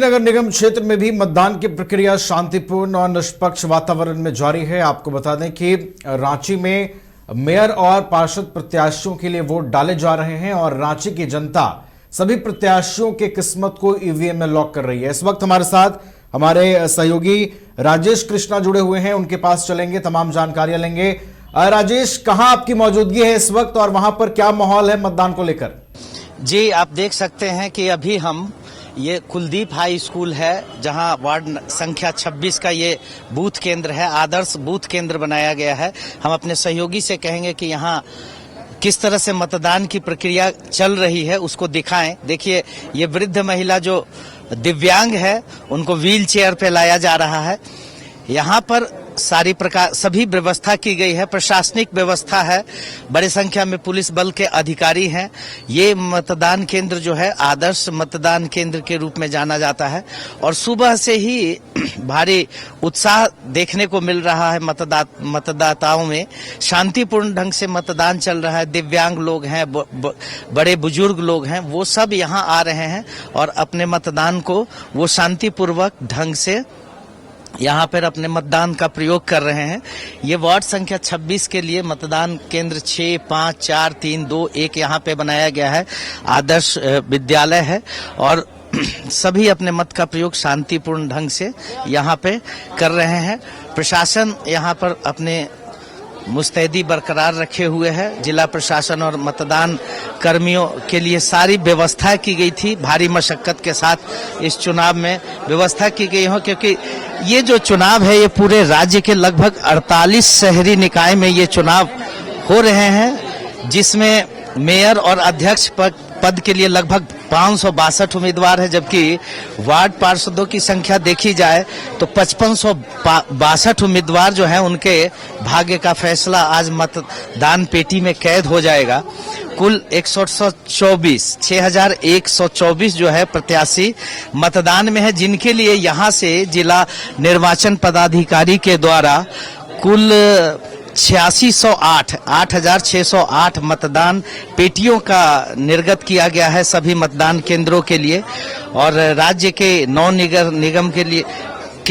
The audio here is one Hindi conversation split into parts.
नगर निगम क्षेत्र में भी मतदान की प्रक्रिया शांतिपूर्ण और निष्पक्ष वातावरण में जारी है। आपको बता दें कि रांची में मेयर और पार्षद प्रत्याशियों के लिए वोट डाले जा रहे हैं और रांची की जनता सभी प्रत्याशियों के किस्मत को ईवीएम में लॉक कर रही है। इस वक्त हमारे साथ हमारे सहयोगी राजेश कृष्णा जुड़े हुए हैं, उनके पास चलेंगे, तमाम जानकारियां लेंगे। राजेश, कहां आपकी मौजूदगी है इस वक्त और वहां पर क्या माहौल है मतदान को लेकर? जी, आप देख सकते हैं कि अभी हम ये कुलदीप हाई स्कूल है, जहां वार्ड संख्या 26 का ये बूथ केंद्र है, आदर्श बूथ केंद्र बनाया गया है। हम अपने सहयोगी से कहेंगे कि यहाँ किस तरह से मतदान की प्रक्रिया चल रही है उसको दिखाएं। देखिए, ये वृद्ध महिला जो दिव्यांग है उनको व्हील चेयर पे लाया जा रहा है। यहाँ पर सारी प्रकार सभी व्यवस्था की गई है, प्रशासनिक व्यवस्था है, बड़ी संख्या में पुलिस बल के अधिकारी हैं। ये मतदान केंद्र जो है आदर्श मतदान केंद्र के रूप में जाना जाता है और सुबह से ही भारी उत्साह देखने को मिल रहा है मतदाताओं में। शांतिपूर्ण ढंग से मतदान चल रहा है। दिव्यांग लोग हैं, बड़े बुजुर्ग लोग हैं, वो सब यहाँ आ रहे हैं और अपने मतदान को वो शांतिपूर्वक ढंग से यहाँ पर अपने मतदान का प्रयोग कर रहे हैं। ये वार्ड संख्या 26 के लिए मतदान केंद्र 6, 5, 4, 3, 2, 1 यहाँ पे बनाया गया है। आदर्श विद्यालय है और सभी अपने मत का प्रयोग शांतिपूर्ण ढंग से यहाँ पे कर रहे हैं। प्रशासन यहाँ पर अपने मुस्तैदी बरकरार रखे हुए है। जिला प्रशासन और मतदान कर्मियों के लिए सारी व्यवस्था की गई थी। भारी मशक्कत के साथ इस चुनाव में व्यवस्था की गई हो, क्योंकि ये जो चुनाव है ये पूरे राज्य के लगभग 48 शहरी निकाय में ये चुनाव हो रहे हैं, जिसमें मेयर और अध्यक्ष पद के लिए लगभग 562 उम्मीदवार है, जबकि वार्ड पार्षदों की संख्या देखी जाए तो 5562 उम्मीदवार जो हैं उनके भाग्य का फैसला आज मतदान पेटी में कैद हो जाएगा। कुल 6124 जो है प्रत्याशी मतदान में है, जिनके लिए यहाँ से जिला निर्वाचन पदाधिकारी के द्वारा कुल 8608 मतदान पेटियों का निर्गत किया गया है सभी मतदान केंद्रों के लिए। और राज्य के 9 निगम के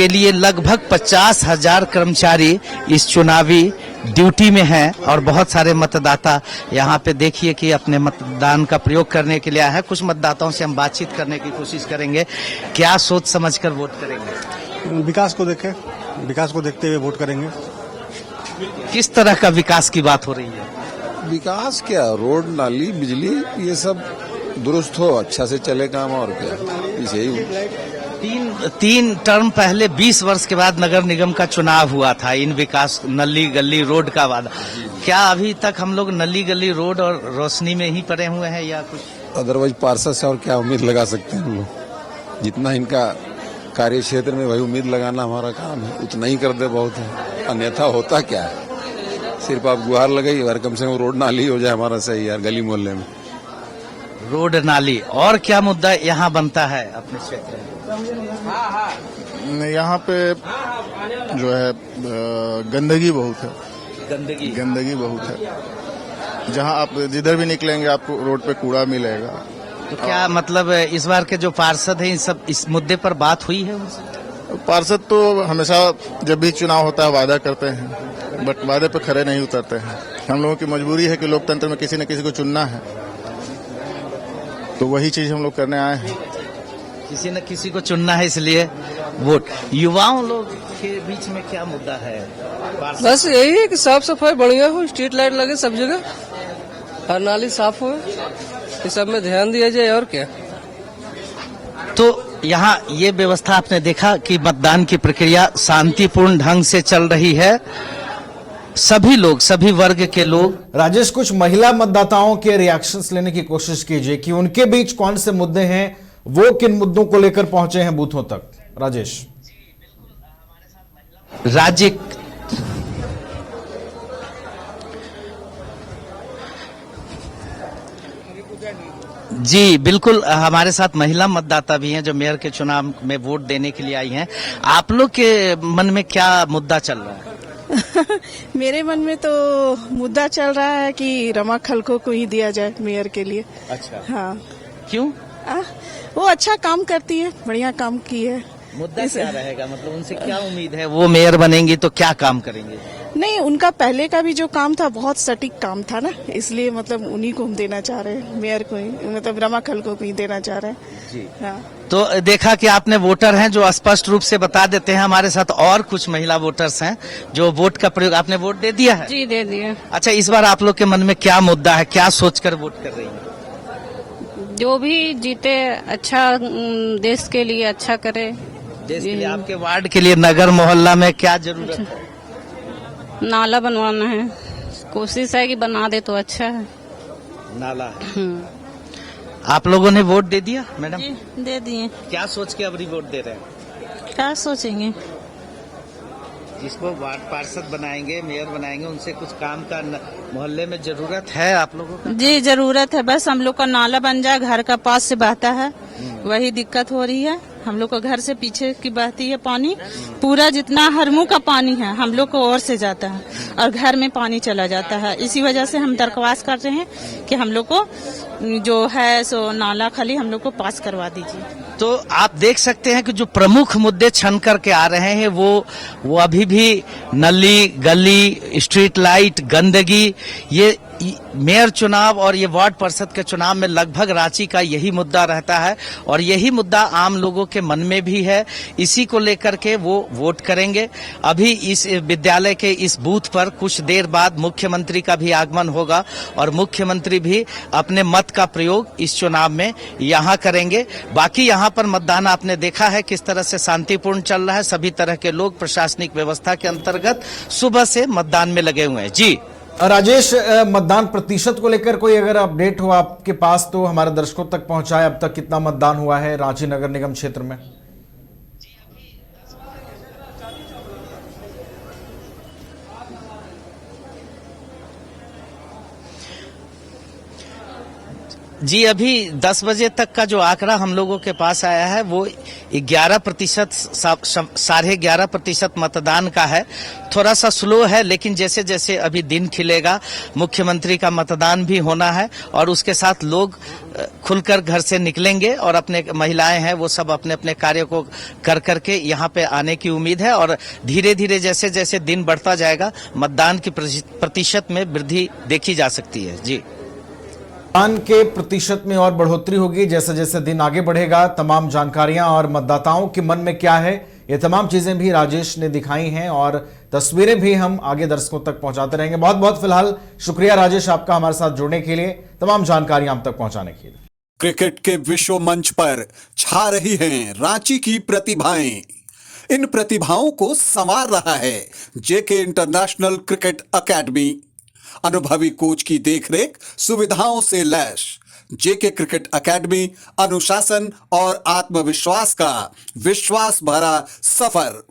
लिए लगभग 50,000 कर्मचारी इस चुनावी ड्यूटी में हैं और बहुत सारे मतदाता यहाँ पे देखिए कि अपने मतदान का प्रयोग करने के लिए आए हैं। कुछ मतदाताओं से हम बातचीत करने की कोशिश करेंगे, क्या सोच समझकर वोट करेंगे। विकास को देखते हुए वोट करेंगे। किस तरह का विकास की बात हो रही है? विकास क्या, रोड, नाली, बिजली, ये सब दुरुस्त हो, अच्छा से चले काम, और क्या। यही तीन टर्म पहले 20 वर्ष के बाद नगर निगम का चुनाव हुआ था। इन विकास, नली गली रोड का वादा, क्या अभी तक हम लोग नली गली रोड और रोशनी में ही पड़े हुए हैं या कुछ? अदरवाइज पार्षद से और क्या उम्मीद लगा सकते हैं हम लोग? जितना इनका कार्य क्षेत्र में वही उम्मीद लगाना हमारा काम है, उतना ही कर दे बहुत है। अन्यथा होता क्या है, सिर्फ आप गुहार लगाई यार, कम से कम रोड नाली हो जाए हमारा सही यार, गली मोहल्ले में रोड नाली। और क्या मुद्दा यहाँ बनता है अपने क्षेत्र में? यहाँ पे जो है गंदगी बहुत है। गंदगी बहुत है। जहाँ आप जिधर भी निकलेंगे आपको रोड पे कूड़ा मिलेगा। तो क्या मतलब इस बार के जो पार्षद हैं इस मुद्दे पर बात हुई है उनसे? पार्षद तो हमेशा जब भी चुनाव होता है वादा करते हैं, बट वादे पे खरे नहीं उतरते हैं। हम लोगों की मजबूरी है कि लोकतंत्र में किसी न किसी को चुनना है, तो वही चीज हम लोग करने आए हैं। किसी न किसी को चुनना है, इसलिए वोट। युवाओं लोग के बीच में क्या मुद्दा है? बस यही है कि साफ सफाई बढ़िया हो, स्ट्रीट लाइट लगे सब जगह, हर नाली साफ हो, इस सब में ध्यान दिया जाए। और क्या। तो यहाँ ये व्यवस्था आपने देखा कि मतदान की प्रक्रिया शांतिपूर्ण ढंग से चल रही है। सभी लोग, सभी वर्ग के लोग। राजेश, कुछ महिला मतदाताओं के रिएक्शंस लेने की कोशिश कीजिए कि उनके बीच कौन से मुद्दे हैं, वो किन मुद्दों को लेकर पहुंचे हैं बूथों तक। राजेश। राज्य जी बिल्कुल, हमारे साथ महिला मतदाता भी हैं जो मेयर के चुनाव में वोट देने के लिए आई हैं। आप लोग के मन में क्या मुद्दा चल रहा है? मेरे मन में तो मुद्दा चल रहा है कि रमा खलखो को ही दिया जाए मेयर के लिए। अच्छा। हाँ। क्यों? वो अच्छा काम करती है, बढ़िया काम की है। मुद्दा क्या रहेगा, मतलब उनसे क्या उम्मीद है, वो मेयर बनेंगी तो क्या काम करेंगे? नहीं, उनका पहले का भी जो काम था बहुत सटीक काम था ना, इसलिए मतलब उन्हीं को हम देना चाह रहे हैं, मेयर को ही, मतलब रमा खलको को ही देना चाह रहे हैं जी। हाँ। तो देखा कि आपने वोटर हैं जो स्पष्ट रूप से बता देते हैं। हमारे साथ और कुछ महिला वोटर्स हैं जो वोट का प्रयोग, आपने वोट दे दिया है? जी दे दिए। अच्छा, इस बार आप लोग के मन में क्या मुद्दा है, क्या सोचकर वोट कर रही हैं? जो भी जीते अच्छा, देश के लिए अच्छा करे। देश के लिए, आपके वार्ड के लिए, नगर मोहल्ला में क्या जरूरत है? नाला बनवाना है, कोशिश है कि बना दे तो अच्छा है। नाला है। आप लोगों ने वोट दे दिया मैडम? जी दे दिए। क्या सोच के अब वोट दे रहे हैं? क्या सोचेंगे, जिसको वार्ड पार्षद बनाएंगे, मेयर बनाएंगे, उनसे कुछ काम का मोहल्ले में जरूरत है आप लोगों को? जी जरूरत है, बस हम लोग का नाला बन जाए, घर का पास से बहता है, वही दिक्कत हो रही है। हम लोग को घर से पीछे की बहती है पानी, पूरा जितना हर मुंह का पानी है हम लोग को और से जाता है और घर में पानी चला जाता है। इसी वजह से हम दरख्वास्त कर रहे हैं कि हम लोग को जो है सो नाला खाली हम लोग को पास करवा दीजिए। तो आप देख सकते हैं कि जो प्रमुख मुद्दे छन करके आ रहे हैं वो अभी भी नली, गली, स्ट्रीट लाइट, गंदगी, ये मेयर चुनाव और ये वार्ड पार्षद के चुनाव में लगभग रांची का यही मुद्दा रहता है और यही मुद्दा आम लोगों के मन में भी है। इसी को लेकर के वो वोट करेंगे। अभी इस विद्यालय के इस बूथ पर कुछ देर बाद मुख्यमंत्री का भी आगमन होगा और मुख्यमंत्री भी अपने मत का प्रयोग इस चुनाव में यहाँ करेंगे। बाकी यहाँ पर मतदान आपने देखा है किस तरह से शांतिपूर्ण चल रहा है। सभी तरह के लोग प्रशासनिक व्यवस्था के अंतर्गत सुबह से मतदान में लगे हुए हैं। जी राजेश, मतदान प्रतिशत को लेकर कोई अगर अपडेट हो आपके पास तो हमारे दर्शकों तक पहुंचाए। अब तक कितना मतदान हुआ है रांची नगर निगम क्षेत्र में? जी, अभी 10 बजे तक का जो आंकड़ा हम लोगों के पास आया है वो 11%, 11.5% मतदान का है। थोड़ा सा स्लो है, लेकिन जैसे जैसे अभी दिन खिलेगा मुख्यमंत्री का मतदान भी होना है और उसके साथ लोग खुलकर घर से निकलेंगे और अपने महिलाएं हैं वो सब अपने अपने कार्य को कर करके यहाँ पे आने की उम्मीद है और धीरे धीरे जैसे जैसे दिन बढ़ता जाएगा मतदान की प्रतिशत में वृद्धि देखी जा सकती है। जी, मतदान के प्रतिशत में और बढ़ोतरी होगी जैसे जैसे दिन आगे बढ़ेगा। तमाम जानकारियां और मतदाताओं के मन में क्या है, ये तमाम चीजें भी राजेश ने दिखाई हैं और तस्वीरें भी हम आगे दर्शकों तक पहुंचाते रहेंगे। बहुत बहुत फिलहाल शुक्रिया राजेश आपका हमारे साथ जुड़ने के लिए, तमाम जानकारियां हम तक पहुंचाने के लिए। क्रिकेट के विश्व मंच पर छा रही हैं रांची की प्रतिभाएं। इन प्रतिभाओं को संवार रहा है जेके इंटरनेशनल क्रिकेट एकेडमी। अनुभवी कोच की देखरेख, सुविधाओं से लैस जेके क्रिकेट एकेडमी अनुशासन और आत्मविश्वास का विश्वास भरा सफर।